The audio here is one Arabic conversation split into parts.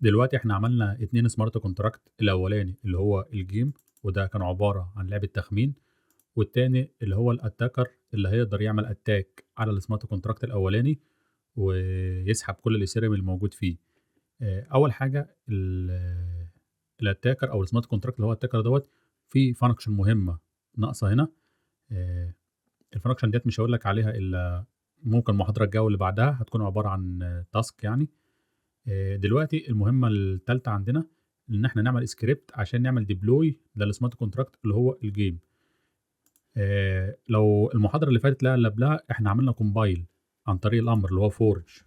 دلوقتي إحنا عملنا 2 smart contract الأولاني اللي هو الgame وده كان عبارة عن لعبة تخمين، والتاني اللي هو الattacker اللي هيقدر يعمل attack على الsmart contract الأولاني ويسحب كل الethereum اللي موجود فيه. أول حاجة الattacker أو الsmart contract اللي هو الattacker دوّة فيه function مهمة ناقصة هنا. الfunction ديّة مش هاقول لك عليها إلا ممكن المحاضرة الجاية واللي بعدها هتكون عبارة عن task يعني. دلوقتي المهمة التالتة عندنا إن إحنا نعمل script عشان نعمل deploy للsmart contract اللي هو الgame. لو المحاضرة اللي فاتت لا اللي قبلها إحنا عملنا compile عن طريق الأمر اللي هو forge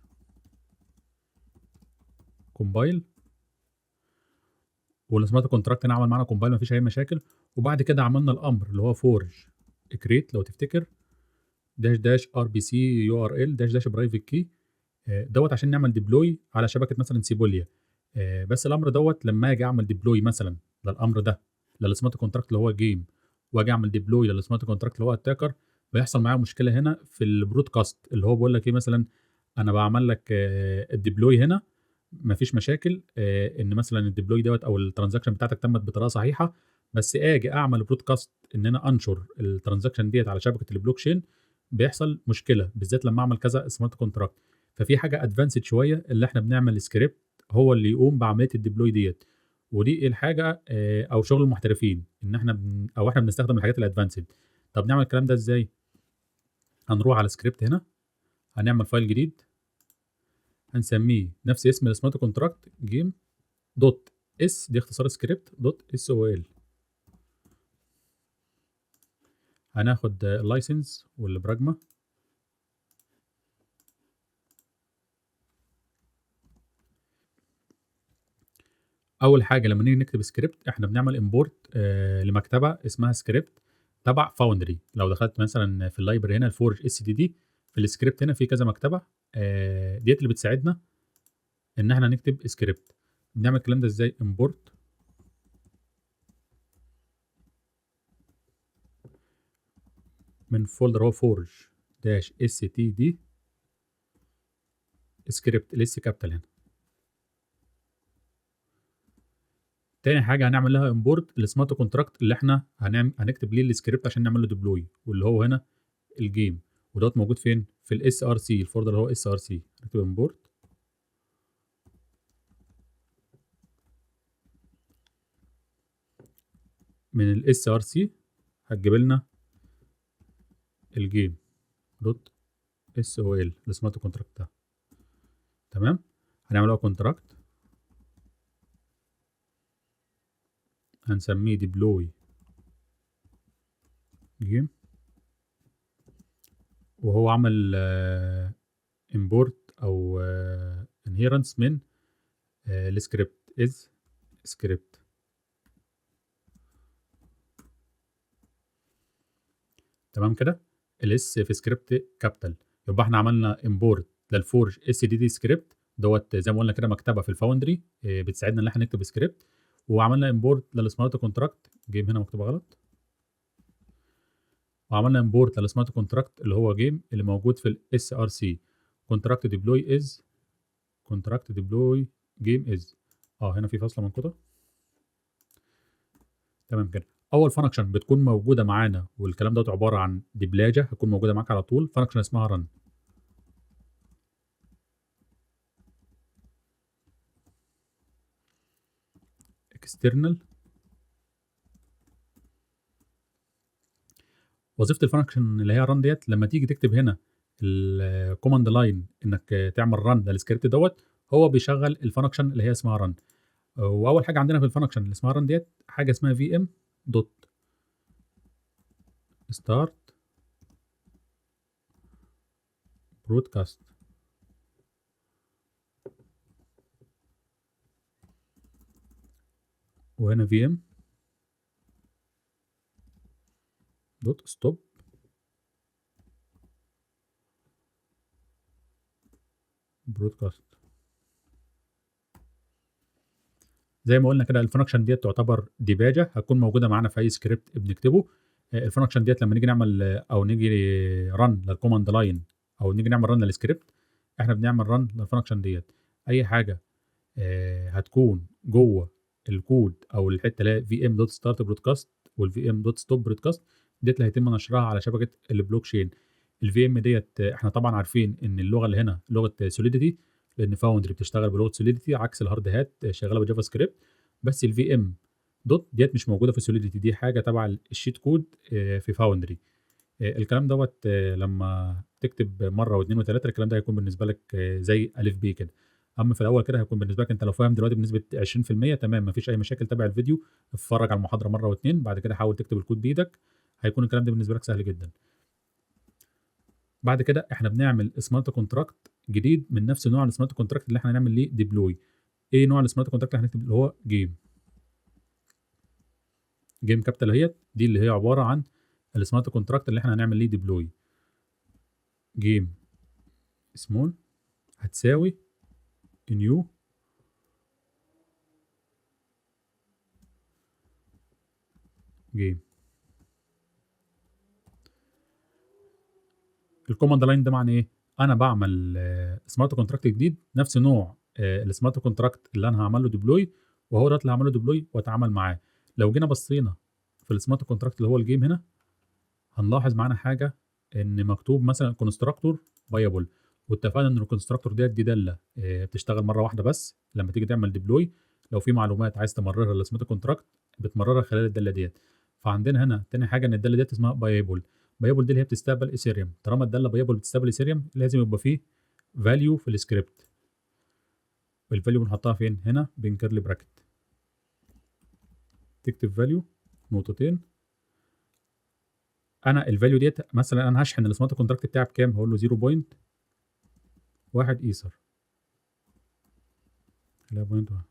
compile والsmart contract نعمل معانا compile ما فيش أي مشاكل، وبعد كده عملنا الأمر اللي هو forge create لو تفتكر -rbc url -private key دوّة عشان نعمل deploy على شبكة مثلًا سيبوليا. بس الأمر دوّة لمّا آجي أعمل deploy مثلًا للأمر ده للsmart contract اللي هو الgame وآجي أعمل deploy للsmart contract اللي هو attacker بيحصل معايا مشكلة هنا في الbroadcast اللي هو بيقول لك إيه مثلًا أنا باعمل لك الdeploy هنا ما فيش مشاكل إن مثلًا الdeploy دوّة أو الtransaction بتاعتك تمت بطريقة صحيحة، بس آجي أعمل broadcast إن أنا أنشر الtransaction ديّة على شبكة الblockchain بيحصل مشكلة، بالذات لمّا أعمل كذا smart contract. ففي حاجة advanced شوية اللي إحنا بنعمل script هو اللي يقوم بعملية الdeploy ديّة، ودي الحاجة أو شغل المحترفين إن إحنا أو إحنا بنستخدم الحاجات الadvanced. طب نعمل الكلام ده إزاي؟ هنروح على script هنا، هنعمل file جديد، هنسميه نفس اسم الsmart contract game.s دي اختصار script.sol. هناخد الlicense والبراجما. أول حاجة لمّا نيجي نكتب script إحنا بنعمل import لمكتبة اسمها script تبع Foundry. لو دخلت مثلًا في الlibrary هنا الforge SDD في الscript هنا في كذا مكتبة ديّة اللي بتساعدنا إن إحنا نكتب script. بنعمل الكلام ده إزاي؟ import من folder هو forge-std script الS capital هنا. تاني حاجة هنعمل لها import الsmart contract اللي إحنا هنكتب ليه الscript عشان نعمل له deploy واللي هو هنا الgame ودوّة موجود فين؟ في الsrc الfolder اللي هو src نكتب import من الsrc هتجيب لنا الgame.sol الsmart contract ده. تمام؟ هنعمل له contract هنسميه deploy game وهو عمل import أو inherence من الscript is script. تمام كده؟ الS في script capital يبقى إحنا عملنا import للforge SDD script دوّة زي ما قُلنا كده مكتبة في الfoundry بتساعدنا إن إحنا نكتب script، وعملنا import للsmart contract game هنا مكتوبة غلط، وعملنا import للsmart contract اللي هو game اللي موجود في الsrc contract deploy game is هنا في فاصلة منقوطة. تمام كده. أول function بتكون موجودة معانا والكلام دوّة عبارة عن دبلاجة هتكون موجودة معاك على طول function اسمها run. external وظيفة الfunction اللي هي run ديّة لمّا تيجي تكتب هنا الcommand line إنك تعمل run للscript دوّة هو بيشغّل الfunction اللي هي اسمها run. وأول حاجة عندنا في الfunction اللي اسمها run ديّة حاجة اسمها vm dot start broadcast وهنا vm dot stop broadcast. زي ما قُلنا كده الfunction ديّة تعتبر ديباجة هتكون موجودة معانا في أي script بنكتبه. الfunction ديّة لمّا نيجي نعمل أو نيجي run للcommand line أو نيجي نعمل run للscript إحنا بنعمل run للfunction ديّة. أي حاجة هتكون جوه الكود او الحته اللي هي vm.start broadcast والvm.stop broadcast ديت اللي هيتم نشرها على شبكه البلوك تشين. الفي ام ديت احنا طبعا عارفين ان اللغه اللي هنا لغه سوليديتي، لان فاوندري بتشتغل بلغه سوليديتي عكس الهارد هات شغاله بجافا سكريبت. بس الفي ام دوت ديت مش موجوده في سوليديتي، دي حاجه تبع الشيت كود في فاوندري. الكلام دوت لما تكتب مره واثنين وثلاثه الكلام ده هيكون بالنسبه لك زي الف ب كده. اما في الاول كده هيكون بالنسبه لك انت لو فاهم دلوقتي بنسبه 20% تمام، مفيش اي مشاكل. تابع الفيديو، اتفرج على المحاضره مره واثنين، بعد كده حاول تكتب الكود بايدك، هيكون الكلام ده بالنسبه لك سهل جدا. بعد كده احنا بنعمل سمارت كونتراكت جديد من نفس نوع السمارت كونتراكت اللي احنا هنعمل ليه ديبلوي. ايه نوع السمارت كونتراكت اللي هنكتب؟ اللي هو جيم كابيتال اهيت، دي اللي هي عباره عن السمارت كونتراكت اللي احنا هنعمل ليه ديبلوي. جيم سمول هتساوي نيو جيم. الكوماند لاين ده معنى ايه؟ انا بعمل سمارت كونتراكت جديد نفس نوع السمارت كونتراكت اللي انا هعمل له ديبلوي، وهو ده اللي هعمل له ديبلوي واتعامل معاه. لو جينا بصينا في السمارت كونتراكت اللي هو الجيم هنا، هنلاحظ معانا حاجه ان مكتوب مثلا كونستراكتور بايبل، واتفقنا ان الكونستراكتور دي داله بتشتغل مره واحده بس لما تيجي تعمل ديبلوي. لو في معلومات عايز تمررها للسمارت كونتراكت بتمررها خلال الداله ديت. فعندنا هنا تاني حاجه ان الداله ديت اسمها بايبل. بايبل دي اللي هي بتستقبل ايثيريوم. طالما الداله بايبل بتستقبل ايثيريوم لازم يبقى فيه فاليو في السكريبت. والفاليو بنحطها فين؟ هنا بين كيرلي براكت. تكتب فاليو نقطتين. انا الفاليو ديت مثلا انا هشحن السمارت كونتراكت بتاعي بكام؟ هقول له 0.1 ايثر. لا بوينت واحد.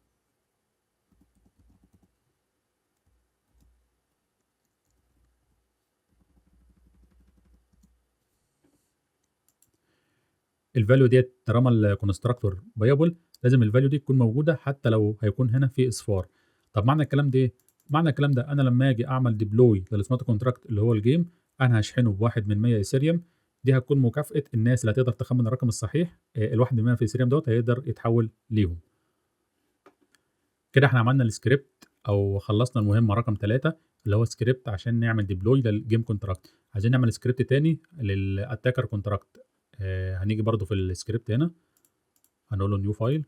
الفاليو ديت طالما الكونستراكتور بايبل لازم الفاليو دي تكون موجوده حتى لو هيكون هنا في اصفار. طب معنى الكلام ده ايه؟ معنى الكلام ده انا لما اجي اعمل ديبلوي للسمارت كونتراكت اللي هو الجيم، انا هشحنه بواحد من 100 ايثيريوم. دي هتكون مكافاه الناس اللي هتقدر تخمن الرقم الصحيح. الواحد من 100 في ايثيريوم دوت هيقدر يتحول ليهم. كده احنا عملنا السكريبت او خلصنا المهمه رقم 3 اللي هو سكريبت عشان نعمل ديبلوي للجيم كونتراكت. عايزين نعمل سكريبت تاني للاتاكر كونتراكت. هنيجي برضو في السكريبت هنا، هنقول له نيو فايل،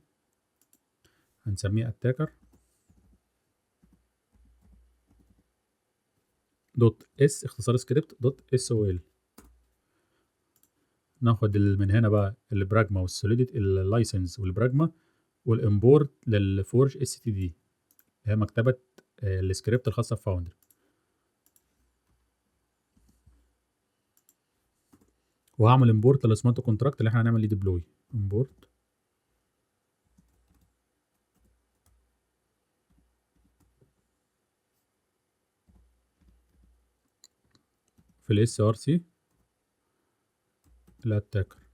هنسميه اتاكر دوت اس اختصار سكريبت دوت اس او ال. ناخد من هنا بقى البراجما والسوليديتي اللايسنس والبراجما والامبورت للفورج اس تي دي، هي مكتبه السكريبت الخاصه بفاوندر. وهعمل امبورت للسمارت كونتراكت اللي احنا هنعمل ليه ديبلوي. امبورت في الاس ار سي الاتاكر.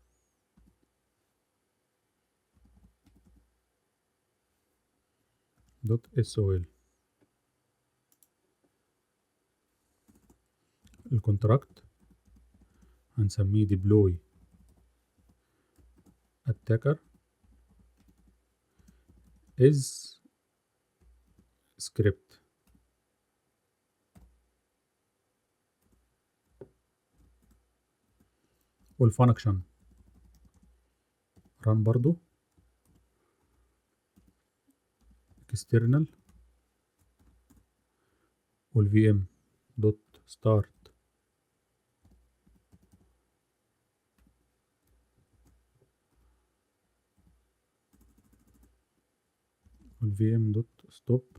دوت اس او ال. الكونتراكت هنسميه ديبلوي اتاكر از سكريبت. والفانكشن ران برضو اكسترنال. والفي ام دوت ستارت والفي ام دوت ستوب.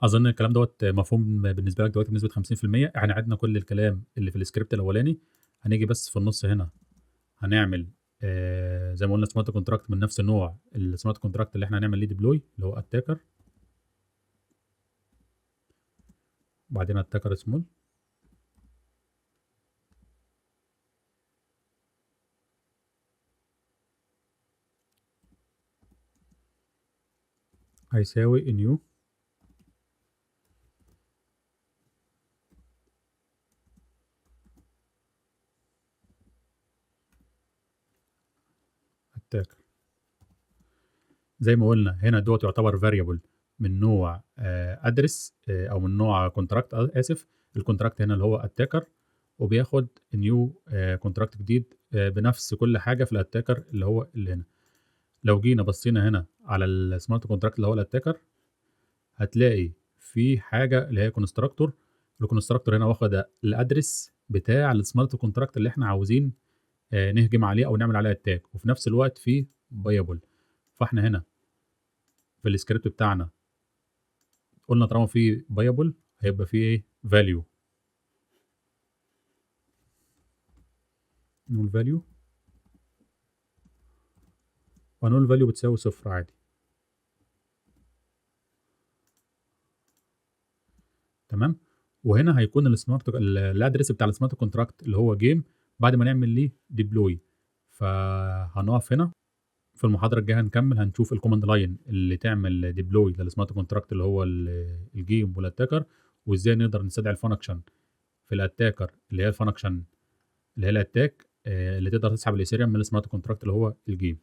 اظن الكلام دوت مفهوم بالنسبه لك دلوقتي بنسبه 50%. احنا عدنا كل الكلام اللي في السكريبت الاولاني. هنيجي بس في النص هنا هنعمل زي ما قلنا سمارت كونتراكت من نفس النوع السمارت كونتراكت اللي احنا هنعمل ليه ديبلوي اللي هو اتاكر. بعدين اتاكر سمول هيساوي نيو attacker. زي ما قلنا هنا دوت يعتبر variable من نوع address او من نوع contract اسف. الكونتراكت هنا اللي هو attacker، وبياخد new contract جديد بنفس كل حاجه في الاتاكر اللي هو اللي هنا. لو جينا بصينا هنا على السمارت كونتراكت اللي هو الاتاكر، هتلاقي في حاجه اللي هي كونستراكتور. الكونستراكتور هنا واخد الادرس بتاع السمارت كونتراكت اللي احنا عاوزين نهجم عليه او نعمل عليه اتاك، وفي نفس الوقت في بايبل. فاحنا هنا في السكريبت بتاعنا قلنا طالما في بايبل هيبقى في ايه فاليو. نقول فاليو، وهنقول فاليو بتساوي 0 عادي. تمام. وهنا هيكون الادرس بتاع السمارت كونتراكت اللي هو جيم بعد ما نعمل ليه ديبلوي. فهنقف هنا. في المحاضره الجايه هنكمل، هنشوف الكوماند لاين اللي تعمل ديبلوي للسمارت كونتراكت اللي هو الجيم والاتاكر، وازاي نقدر نستدعي الفانكشن في الاتاكر اللي هي الفانكشن اللي هي الاتاك اللي تقدر تسحب الايثيريوم من السمارت كونتراكت اللي هو الجيم.